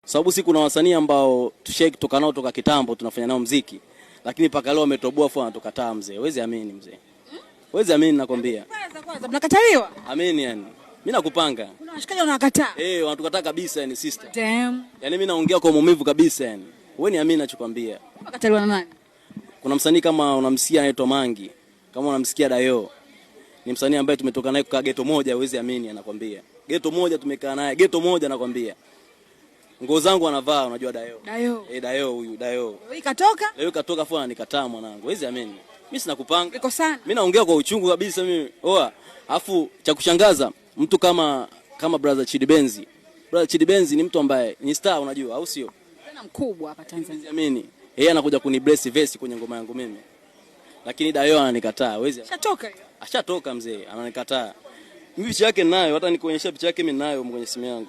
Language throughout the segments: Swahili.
Sababu si kuna wasanii ambao tushake kutoka nao toka kitambo tunafanya nao muziki. Lakini paka leo wametoboa fu anatukataa mzee. Huwezi amini mzee. Huwezi amini nakwambia. Kwanza mnakataliwa? Amini yani. Mimi nakupanga. Kuna washikaji wanakataa. Wanatukataa kabisa yani sister. Damn. Yani mimi naongea kwa maumivu kabisa yani. Wewe ni amini ninachokwambia. Mnakataliwa na nani? Kuna msanii kama unamsikia anaitwa Mangi. Kama unamsikia Dayo. Ni msanii ambaye tumetoka naye kwa ghetto moja, huwezi amini anakwambia. Ghetto moja tumekaa naye, ghetto moja nakwambia. Nguo zangu anavaa unajua Dayo. Dayo. Dayo huyu, Dayo. Wewe katoka? Leo katoka fu ananikataa mwanangu. Huwezi amini. Mimi sina kupanga. Iko sana. Mimi naongea kwa uchungu kabisa mimi. Afu cha kushangaza mtu kama brother Chidi Benzi. Brother Chidi Benzi ni mtu ambaye ni star unajua au sio? Tena mkubwa hapa Tanzania. Amini. Yeye anakuja kunibless verse kwenye ngoma yangu mimi. Lakini Dayo ananikataa. Huwezi. Ashatoka hiyo. Ashatoka mzee, ananikataa. Mimi picha yake ninayo, hata nikuonyesha picha yake mimi ninayo kwenye simu yangu.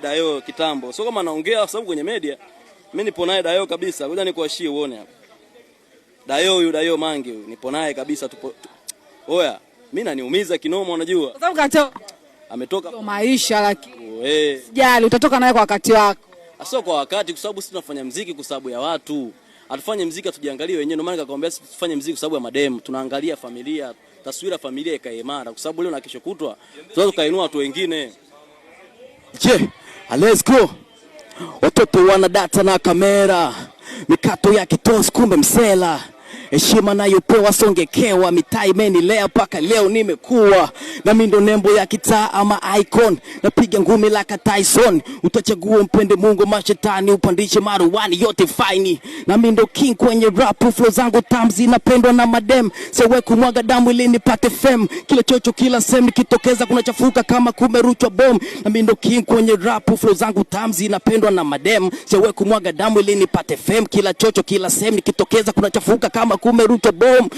Dayo kitambo. Sio kama naongea sababu kwenye media. Mimi nipo naye Dayo kabisa. Ngoja nikuashie uone hapa. Dayo Mangi huyu. Nipo naye kabisa tupo. Mimi naniumiza kinoma unajua. Kwa sababu katoka. Ametoka. Ndio maisha lakini. Sijali utatoka naye kwa wakati wako. Sio kwa wakati kwa sababu sisi tunafanya muziki kwa sababu ya watu. Atufanye muziki tujiangalie wenyewe. Ndio maana nikakwambia tufanye muziki kwa sababu ya madem. Tunaangalia familia, taswira familia ikae imara kwa sababu leo na kesho kutwa tunaweza kainua watu wengine. Let's go. Watoto wana data na kamera. Mikato ya kitosi kumbe msela. Heshima nayopewa songekewa, mitaa imenilea paka leo nimekuwa. Na mimi ndo nembo ya kitaa ama icon. Napiga ngumi like Tyson. Utachagua mpende Mungu mashetani upandishe maruani yote fine. Na mimi ndo king kwenye rap, flow zangu tamzi napendwa na madem. Sewe kumwaga damu ili nipate fame. Kila chocho kila sehemu nikitokeza kuna chafuka kama kumerushwa bomb. Na mimi ndo king kwenye rap, flow zangu tamzi napendwa na madem. Sewe kumwaga damu ili nipate fame. Kila chocho kila sehemu nikitokeza kuna chafuka kama kumerushwa bomb.